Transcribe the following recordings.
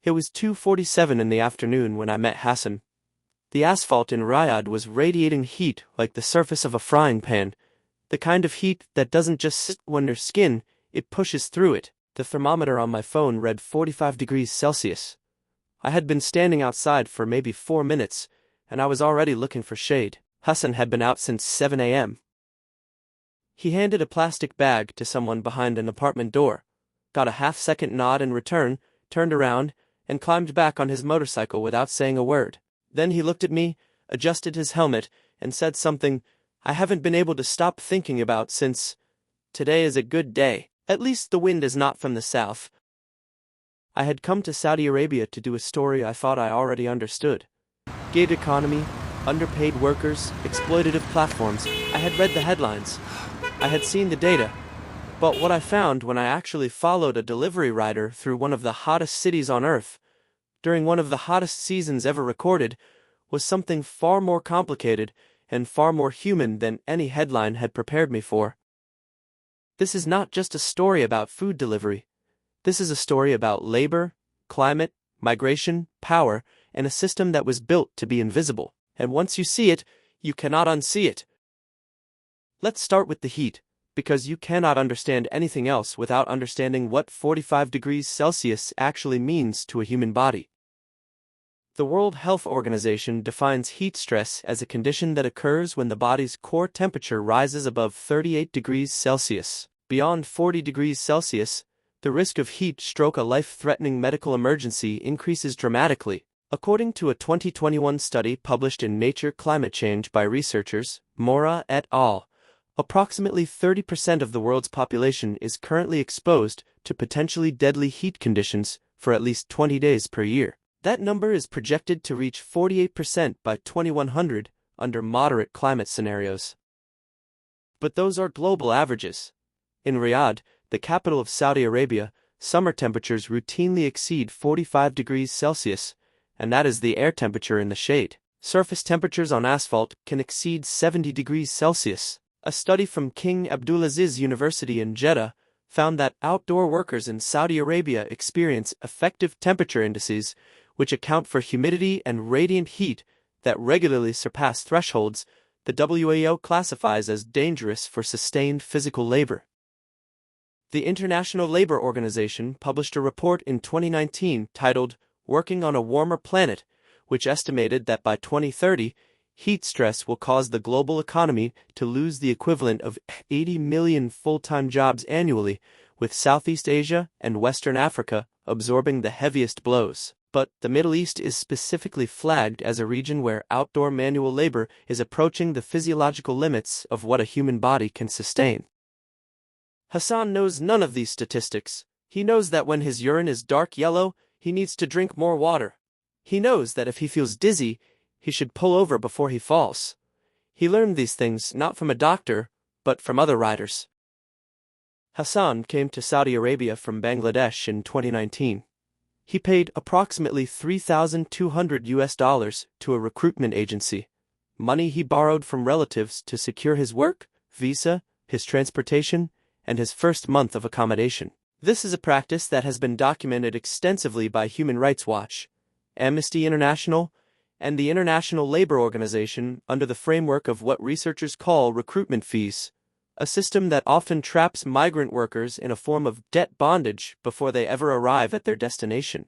It was 2:47 in the afternoon when I met Hassan. The asphalt in Riyadh was radiating heat like the surface of a frying pan, the kind of heat that doesn't just sit on your skin, it pushes through it. The thermometer on my phone read 45 degrees Celsius. I had been standing outside for maybe 4 minutes, and I was already looking for shade. Hassan had been out since 7 a.m. He handed a plastic bag to someone behind an apartment door, got a half-second nod in return, turned around, and climbed back on his motorcycle without saying a word. Then he looked at me, adjusted his helmet, and said something I haven't been able to stop thinking about since. Today is a good day. At least the wind is not from the south. I had come to Saudi Arabia to do a story I thought I already understood. Gig economy, underpaid workers, exploitative platforms. I had read the headlines. I had seen the data. But what I found when I actually followed a delivery rider through one of the hottest cities on Earth, during one of the hottest seasons ever recorded, was something far more complicated and far more human than any headline had prepared me for. This is not just a story about food delivery. This is a story about labor, climate, migration, power, and a system that was built to be invisible. And once you see it, you cannot unsee it. Let's start with the heat, because you cannot understand anything else without understanding what 45 degrees Celsius actually means to a human body. The World Health Organization defines heat stress as a condition that occurs when the body's core temperature rises above 38 degrees Celsius. Beyond 40 degrees Celsius, the risk of heat stroke, a life-threatening medical emergency, increases dramatically. According to a 2021 study published in Nature Climate Change by researchers, Mora et al., approximately 30% of the world's population is currently exposed to potentially deadly heat conditions for at least 20 days per year. That number is projected to reach 48% by 2100 under moderate climate scenarios. But those are global averages. In Riyadh, the capital of Saudi Arabia, summer temperatures routinely exceed 45 degrees Celsius, and that is the air temperature in the shade. Surface temperatures on asphalt can exceed 70 degrees Celsius. A study from King Abdulaziz University in Jeddah found that outdoor workers in Saudi Arabia experience effective temperature indices which account for humidity and radiant heat that regularly surpass thresholds the WHO classifies as dangerous for sustained physical labor. The International Labour Organization published a report in 2019 titled Working on a Warmer Planet, which estimated that by 2030, heat stress will cause the global economy to lose the equivalent of 80 million full-time jobs annually, with Southeast Asia and Western Africa absorbing the heaviest blows. But the Middle East is specifically flagged as a region where outdoor manual labor is approaching the physiological limits of what a human body can sustain. Hassan knows none of these statistics. He knows that when his urine is dark yellow, he needs to drink more water. He knows that if he feels dizzy, he should pull over before he falls. He learned these things not from a doctor, but from other riders. Hassan came to Saudi Arabia from Bangladesh in 2019. He paid approximately $3,200 to a recruitment agency, money he borrowed from relatives to secure his work, visa, his transportation, and his first month of accommodation. This is a practice that has been documented extensively by Human Rights Watch, Amnesty International, and the International Labour Organization under the framework of what researchers call recruitment fees, a system that often traps migrant workers in a form of debt bondage before they ever arrive at their destination.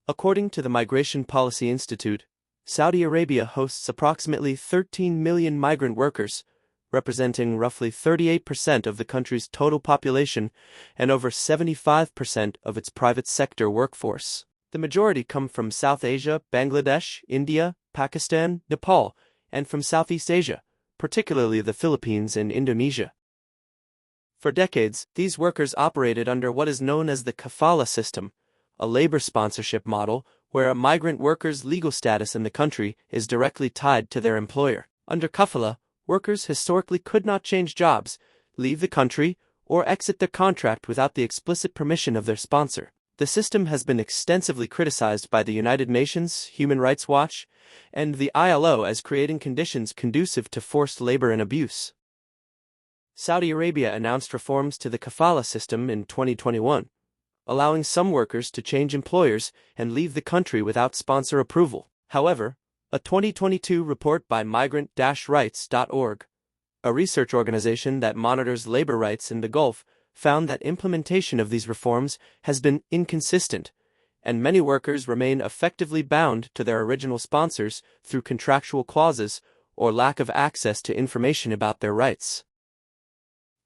According to the Migration Policy Institute, Saudi Arabia hosts approximately 13 million migrant workers, representing roughly 38% of the country's total population and over 75% of its private sector workforce. The majority come from South Asia, Bangladesh, India, Pakistan, Nepal, and from Southeast Asia, particularly the Philippines and Indonesia. For decades, these workers operated under what is known as the kafala system, a labor sponsorship model where a migrant worker's legal status in the country is directly tied to their employer. Under kafala, workers historically could not change jobs, leave the country, or exit their contract without the explicit permission of their sponsor. The system has been extensively criticized by the United Nations, Human Rights Watch, and the ILO as creating conditions conducive to forced labor and abuse. Saudi Arabia announced reforms to the kafala system in 2021, allowing some workers to change employers and leave the country without sponsor approval. However, a 2022 report by migrant-rights.org, a research organization that monitors labor rights in the Gulf, found that implementation of these reforms has been inconsistent, and many workers remain effectively bound to their original sponsors through contractual clauses or lack of access to information about their rights.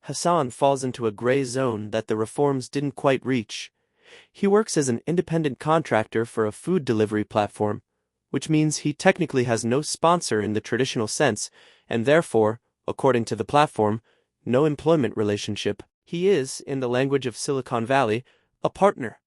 Hassan falls into a gray zone that the reforms didn't quite reach. He works as an independent contractor for a food delivery platform, which means he technically has no sponsor in the traditional sense, and therefore, according to the platform, no employment relationship. He is, in the language of Silicon Valley, a partner.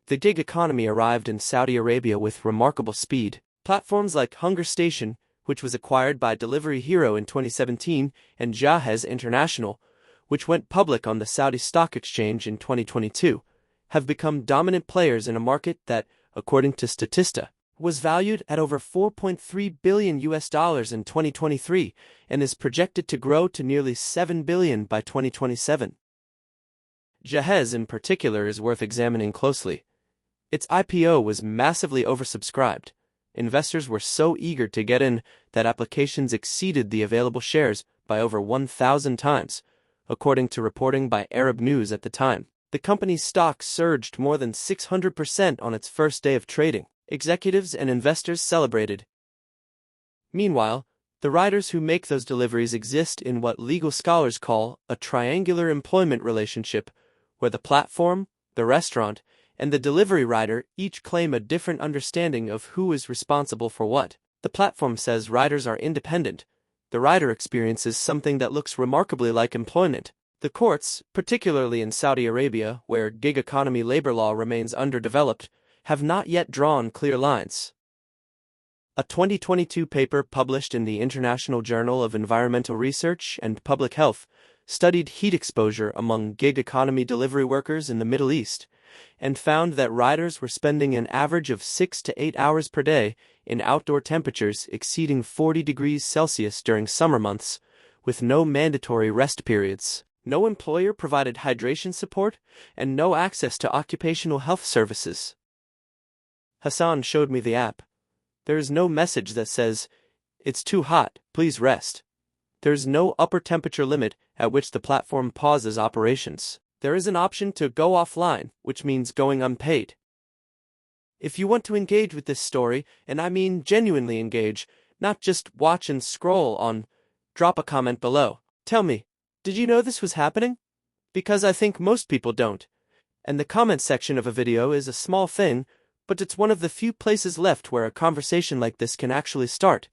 The gig economy arrived in Saudi Arabia with remarkable speed. Platforms like Hunger Station, which was acquired by Delivery Hero in 2017, and Jahez International, which went public on the Saudi Stock Exchange in 2022, have become dominant players in a market that, according to Statista, was valued at over $4.3 billion in 2023 and is projected to grow to nearly $7 billion by 2027. Jahez in particular is worth examining closely. Its IPO was massively oversubscribed. Investors were so eager to get in that applications exceeded the available shares by over 1,000 times, according to reporting by Arab News at the time. The company's stock surged more than 600% on its first day of trading. Executives and investors celebrated. Meanwhile, the riders who make those deliveries exist in what legal scholars call a triangular employment relationship, where the platform, the restaurant, and the delivery rider each claim a different understanding of who is responsible for what. The platform says riders are independent. The rider experiences something that looks remarkably like employment. The courts, particularly in Saudi Arabia, where gig economy labor law remains underdeveloped, have not yet drawn clear lines. A 2022 paper published in the International Journal of Environmental Research and Public Health studied heat exposure among gig economy delivery workers in the Middle East, and found that riders were spending an average of 6 to 8 hours per day in outdoor temperatures exceeding 40 degrees Celsius during summer months, with no mandatory rest periods. No employer provided hydration support, and no access to occupational health services. Hassan showed me the app. There is no message that says, "It's too hot, please rest." There is no upper temperature limit at which the platform pauses operations. There is an option to go offline, which means going unpaid. If you want to engage with this story, and I mean genuinely engage, not just watch and scroll on, drop a comment below. Tell me, did you know this was happening? Because I think most people don't. And the comment section of a video is a small thing, but it's one of the few places left where a conversation like this can actually start.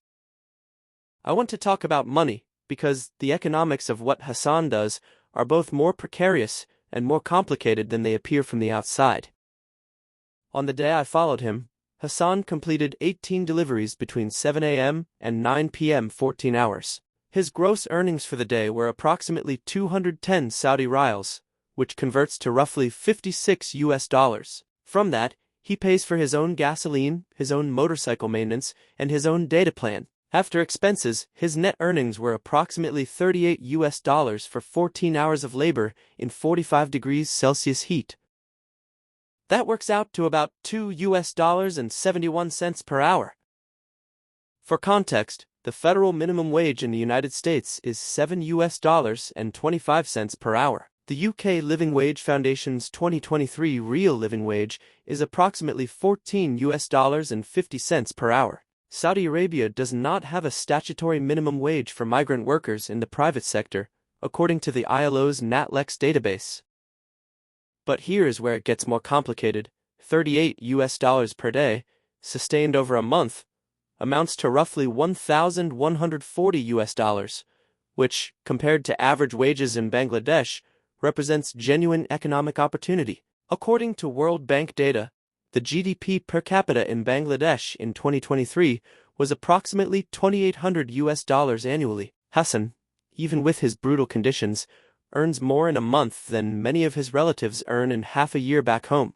I want to talk about money, because the economics of what Hassan does are both more precarious and more complicated than they appear from the outside. On the day I followed him, Hassan completed 18 deliveries between 7 a.m. and 9 p.m. 14 hours. His gross earnings for the day were approximately 210 Saudi riyals, which converts to roughly $56. From that, he pays for his own gasoline, his own motorcycle maintenance, and his own data plan. After expenses, his net earnings were approximately $38 for 14 hours of labor in 45 degrees Celsius heat. That works out to about $2.71 per hour. For context, the federal minimum wage in the United States is $7.25 per hour. The UK Living Wage Foundation's 2023 real living wage is approximately $14.50 per hour. Saudi Arabia does not have a statutory minimum wage for migrant workers in the private sector, according to the ILO's NatLex database. But here is where it gets more complicated. $38 per day, sustained over a month, amounts to roughly $1,140, which, compared to average wages in Bangladesh, represents genuine economic opportunity. According to World Bank data, the GDP per capita in Bangladesh in 2023 was approximately $2,800 annually. Hassan, even with his brutal conditions, earns more in a month than many of his relatives earn in half a year back home.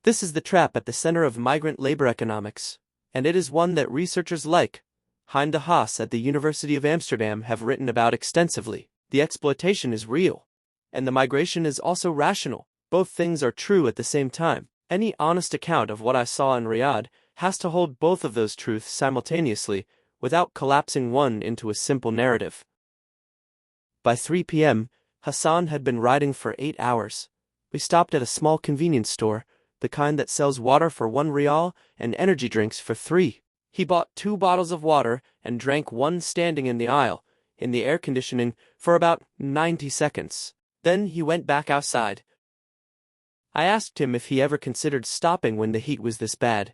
This is the trap at the center of migrant labor economics, and it is one that researchers like Hein de Haas at the University of Amsterdam have written about extensively. The exploitation is real, and the migration is also rational. both things are true at the same time. Any honest account of what I saw in Riyadh has to hold both of those truths simultaneously, without collapsing one into a simple narrative. By 3 p.m., Hassan had been riding for 8 hours. We stopped at a small convenience store, the kind that sells water for 1 rial and energy drinks for 3. He bought 2 bottles of water and drank one standing in the aisle, in the air conditioning, for about 90 seconds. Then he went back outside. I asked him if he ever considered stopping when the heat was this bad.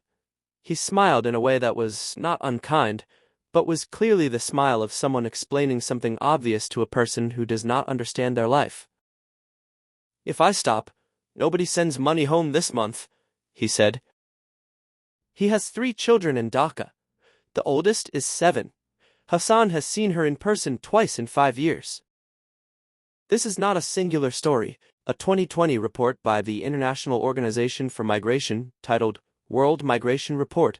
He smiled in a way that was not unkind, but was clearly the smile of someone explaining something obvious to a person who does not understand their life. "If I stop, nobody sends money home this month," he said. He has 3 children in Dhaka. The oldest is 7. Hassan has seen her in person twice in 5 years. This is not a singular story. A 2020 report by the International Organization for Migration, titled World Migration Report,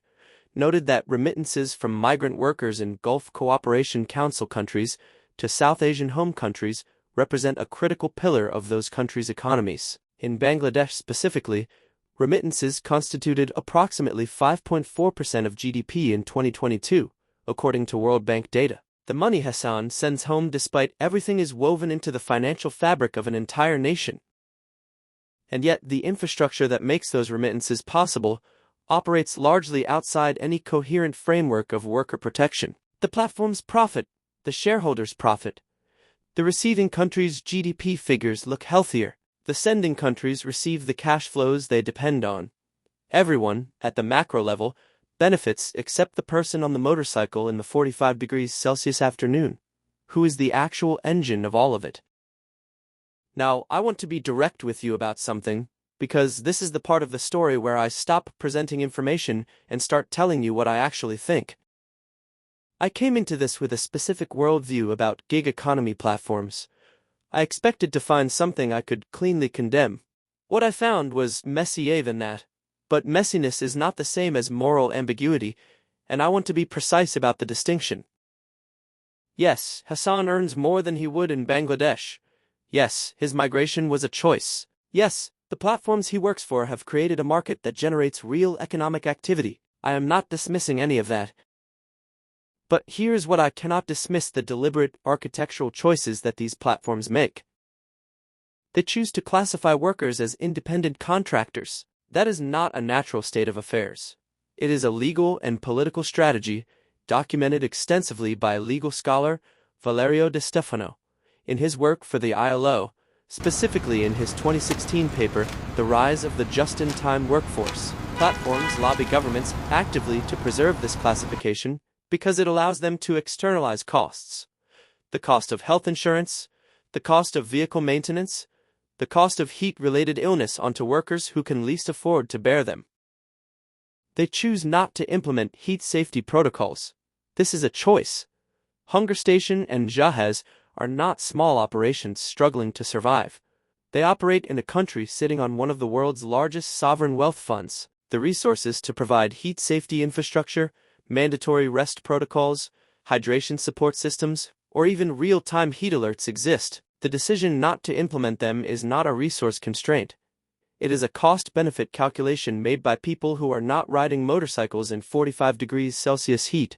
noted that remittances from migrant workers in Gulf Cooperation Council countries to South Asian home countries represent a critical pillar of those countries' economies. In Bangladesh specifically, remittances constituted approximately 5.4% of GDP in 2022, according to World Bank data. The money Hassan sends home despite everything is woven into the financial fabric of an entire nation. And yet the infrastructure that makes those remittances possible operates largely outside any coherent framework of worker protection. The platform's profit, the shareholders' profit. The receiving country's GDP figures look healthier. The sending countries receive the cash flows they depend on. Everyone, at the macro level, benefits except the person on the motorcycle in the 45 degrees Celsius afternoon, who is the actual engine of all of it. Now, I want to be direct with you about something, because this is the part of the story where I stop presenting information and start telling you what I actually think. I came into this with a specific worldview about gig economy platforms. I expected to find something I could cleanly condemn. What I found was messier than that. But messiness is not the same as moral ambiguity, and I want to be precise about the distinction. Yes, Hassan earns more than he would in Bangladesh. Yes, his migration was a choice. Yes, the platforms he works for have created a market that generates real economic activity. I am not dismissing any of that. But here's what I cannot dismiss: the deliberate architectural choices that these platforms make. They choose to classify workers as independent contractors. That is not a natural state of affairs. It is a legal and political strategy, documented extensively by legal scholar Valerio De Stefano in his work for the ILO, specifically in his 2016 paper, The Rise of the Just-in-Time Workforce. Platforms lobby governments actively to preserve this classification because it allows them to externalize costs. The cost of health insurance, the cost of vehicle maintenance, the cost of heat-related illness onto workers who can least afford to bear them. They choose not to implement heat safety protocols. This is a choice. Hunger Station and Jahez are not small operations struggling to survive. They operate in a country sitting on one of the world's largest sovereign wealth funds. The resources to provide heat safety infrastructure, mandatory rest protocols, hydration support systems, or even real-time heat alerts exist. The decision not to implement them is not a resource constraint. It is a cost-benefit calculation made by people who are not riding motorcycles in 45 degrees Celsius heat.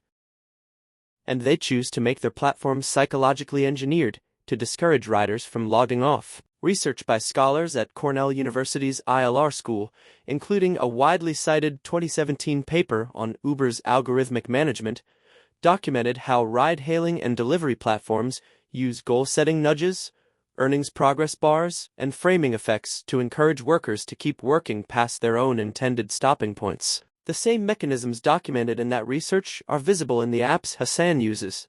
And they choose to make their platforms psychologically engineered to discourage riders from logging off. Research by scholars at Cornell University's ILR School, including a widely cited 2017 paper on Uber's algorithmic management, documented how ride-hailing and delivery platforms use goal-setting nudges, earnings progress bars, and framing effects to encourage workers to keep working past their own intended stopping points. The same mechanisms documented in that research are visible in the apps Hassan uses.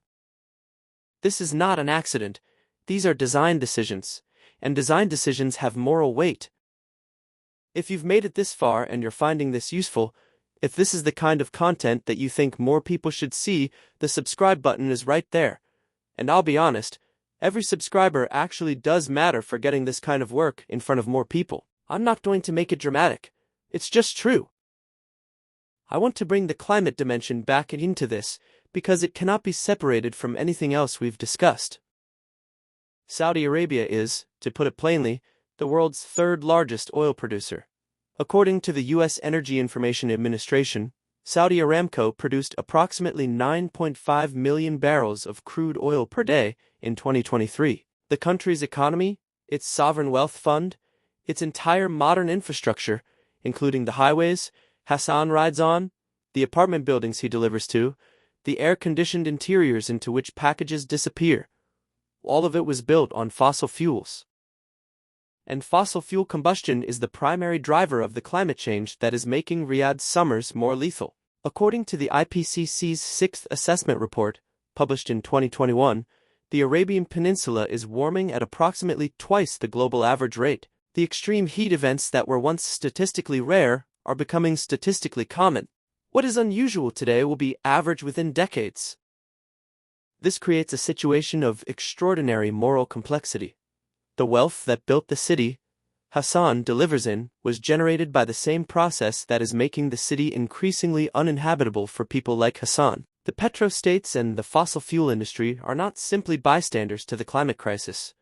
This is not an accident. These are design decisions, and design decisions have moral weight. If you've made it this far and you're finding this useful, if this is the kind of content that you think more people should see, the subscribe button is right there. And I'll be honest, every subscriber actually does matter for getting this kind of work in front of more people. I'm not going to make it dramatic. It's just true. I want to bring the climate dimension back into this because it cannot be separated from anything else we've discussed. Saudi Arabia is, to put it plainly, the world's third-largest oil producer. According to the U.S. Energy Information Administration, Saudi Aramco produced approximately 9.5 million barrels of crude oil per day in 2023. The country's economy, its sovereign wealth fund, its entire modern infrastructure, including the highways Hassan rides on, the apartment buildings he delivers to, the air-conditioned interiors into which packages disappear, all of it was built on fossil fuels. And fossil fuel combustion is the primary driver of the climate change that is making Riyadh's summers more lethal. According to the IPCC's sixth assessment report, published in 2021, the Arabian Peninsula is warming at approximately twice the global average rate. The extreme heat events that were once statistically rare are becoming statistically common. What is unusual today will be average within decades. This creates a situation of extraordinary moral complexity. The wealth that built the city Hassan delivers in was generated by the same process that is making the city increasingly uninhabitable for people like Hassan. The petrostates and the fossil fuel industry are not simply bystanders to the climate crisis.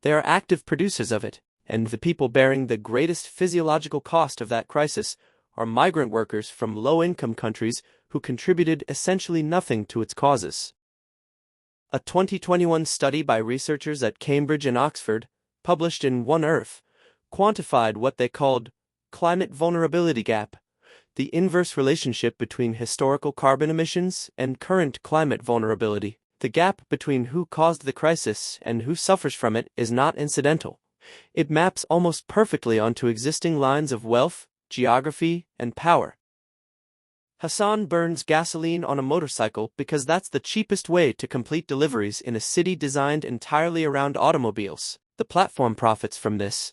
They are active producers of it, and the people bearing the greatest physiological cost of that crisis are migrant workers from low-income countries who contributed essentially nothing to its causes. A 2021 study by researchers at Cambridge and Oxford, published in One Earth, quantified what they called climate vulnerability gap, the inverse relationship between historical carbon emissions and current climate vulnerability. The gap between who caused the crisis and who suffers from it is not incidental. It maps almost perfectly onto existing lines of wealth, geography, and power. Hassan burns gasoline on a motorcycle because that's the cheapest way to complete deliveries in a city designed entirely around automobiles. The platform profits from this.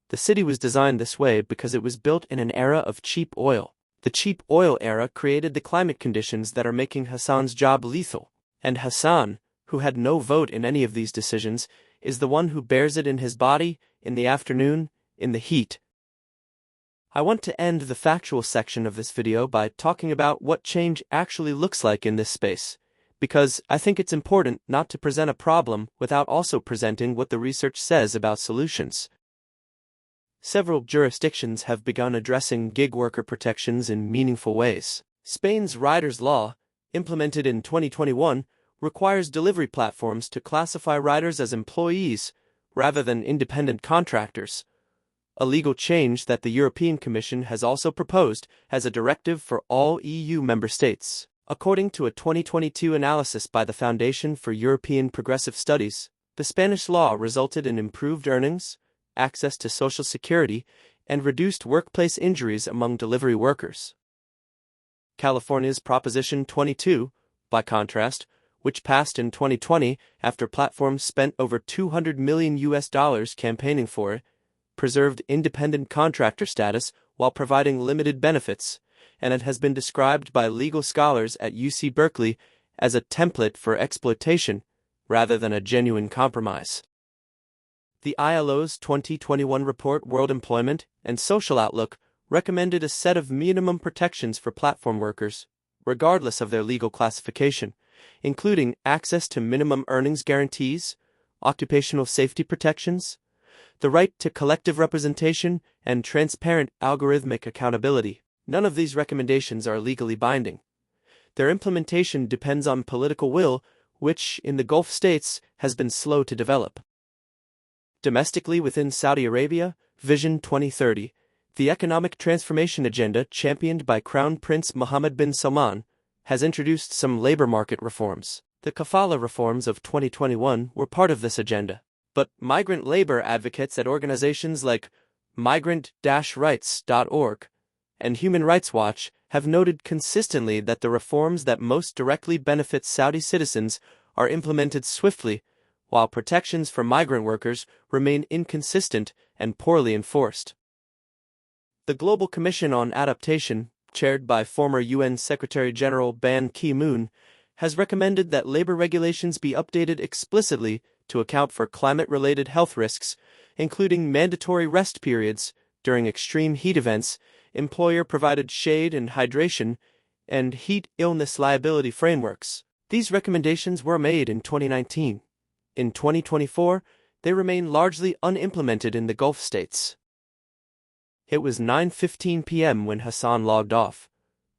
The city was designed this way because it was built in an era of cheap oil. The cheap oil era created the climate conditions that are making Hassan's job lethal. And Hassan, who had no vote in any of these decisions, is the one who bears it in his body, in the afternoon, in the heat. I want to end the factual section of this video by talking about what change actually looks like in this space, because I think it's important not to present a problem without also presenting what the research says about solutions. Several jurisdictions have begun addressing gig worker protections in meaningful ways. Spain's Riders Law, implemented in 2021, requires delivery platforms to classify riders as employees rather than independent contractors, a legal change that the European Commission has also proposed as a directive for all EU member states. According to a 2022 analysis by the Foundation for European Progressive Studies, the Spanish law resulted in improved earnings, access to Social Security, and reduced workplace injuries among delivery workers. California's Proposition 22, by contrast, which passed in 2020 after platforms spent over $200 million campaigning for it, preserved independent contractor status while providing limited benefits, and it has been described by legal scholars at UC Berkeley as a template for exploitation rather than a genuine compromise. The ILO's 2021 report World Employment and Social Outlook recommended a set of minimum protections for platform workers, regardless of their legal classification, including access to minimum earnings guarantees, occupational safety protections, the right to collective representation, and transparent algorithmic accountability. None of these recommendations are legally binding. Their implementation depends on political will, which, in the Gulf states, has been slow to develop. Domestically within Saudi Arabia, Vision 2030, the economic transformation agenda championed by Crown Prince Mohammed bin Salman, has introduced some labor market reforms. The kafala reforms of 2021 were part of this agenda. But migrant labor advocates at organizations like migrant-rights.org and Human Rights Watch have noted consistently that the reforms that most directly benefit Saudi citizens are implemented swiftly, while protections for migrant workers remain inconsistent and poorly enforced. The Global Commission on Adaptation, chaired by former UN Secretary-General Ban Ki-moon, has recommended that labor regulations be updated explicitly to account for climate-related health risks, including mandatory rest periods during extreme heat events, employer-provided shade and hydration, and heat illness liability frameworks. These recommendations were made in 2019. In 2024, they remain largely unimplemented in the Gulf states. It was 9:15 p.m. when Hassan logged off.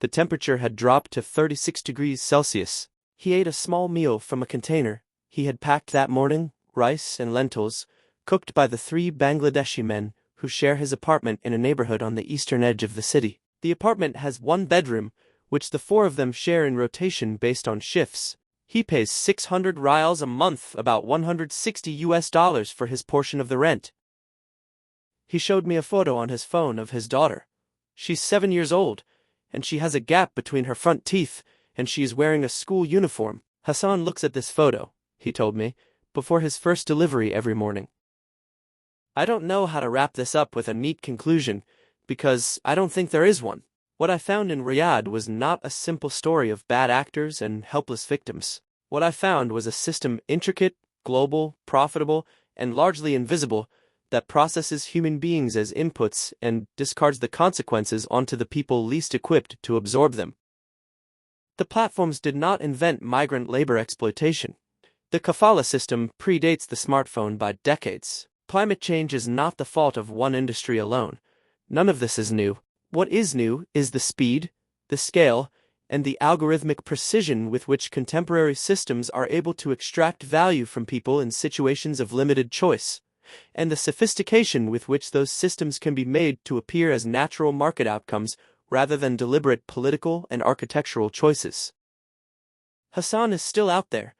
The temperature had dropped to 36 degrees Celsius. He ate a small meal from a container he had packed that morning, rice and lentils, cooked by the 3 Bangladeshi men who share his apartment in a neighborhood on the eastern edge of the city. The apartment has 1 bedroom, which the 4 of them share in rotation based on shifts. He pays 600 rials a month, about $160 for his portion of the rent. He showed me a photo on his phone of his daughter. She's 7 years old, and she has a gap between her front teeth, and she is wearing a school uniform. Hassan looks at this photo, he told me, before his first delivery every morning. I don't know how to wrap this up with a neat conclusion, because I don't think there is one. What I found in Riyadh was not a simple story of bad actors and helpless victims. What I found was a system intricate, global, profitable, and largely invisible, that processes human beings as inputs and discards the consequences onto the people least equipped to absorb them. The platforms did not invent migrant labor exploitation. The kafala system predates the smartphone by decades. Climate change is not the fault of one industry alone. None of this is new. What is new is the speed, the scale, and the algorithmic precision with which contemporary systems are able to extract value from people in situations of limited choice, and the sophistication with which those systems can be made to appear as natural market outcomes rather than deliberate political and architectural choices. Hassan is still out there.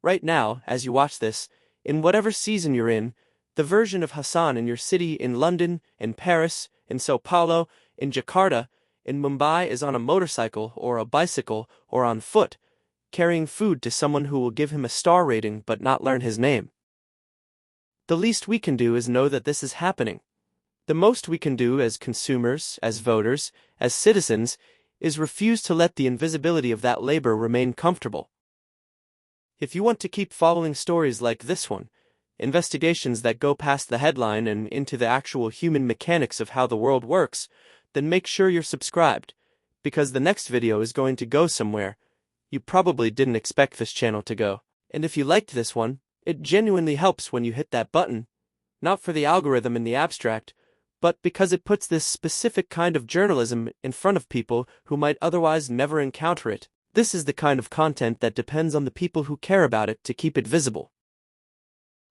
Right now, as you watch this, in whatever season you're in, the version of Hassan in your city, in London, in Paris, in Sao Paulo, in Jakarta, in Mumbai is on a motorcycle or a bicycle or on foot, carrying food to someone who will give him a star rating but not learn his name. The least we can do is know that this is happening. The most we can do as consumers, as voters, as citizens, is refuse to let the invisibility of that labor remain comfortable. If you want to keep following stories like this one, investigations that go past the headline and into the actual human mechanics of how the world works, then make sure you're subscribed, because the next video is going to go somewhere you probably didn't expect this channel to go. And if you liked this one, it genuinely helps when you hit that button, not for the algorithm in the abstract, but because it puts this specific kind of journalism in front of people who might otherwise never encounter it. This is the kind of content that depends on the people who care about it to keep it visible.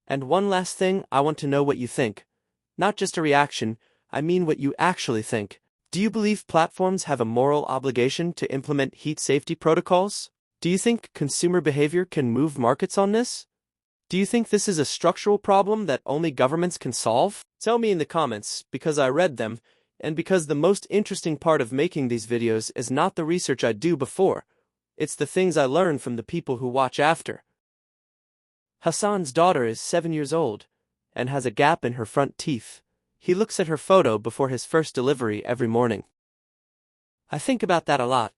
And one last thing, I want to know what you think. Not just a reaction, I mean what you actually think. Do you believe platforms have a moral obligation to implement heat safety protocols? Do you think consumer behavior can move markets on this? Do you think this is a structural problem that only governments can solve? Tell me in the comments, because I read them, and because the most interesting part of making these videos is not the research I do before. It's the things I learn from the people who watch after. Hassan's daughter is 7 years old, and has a gap in her front teeth. He looks at her photo before his first delivery every morning. I think about that a lot.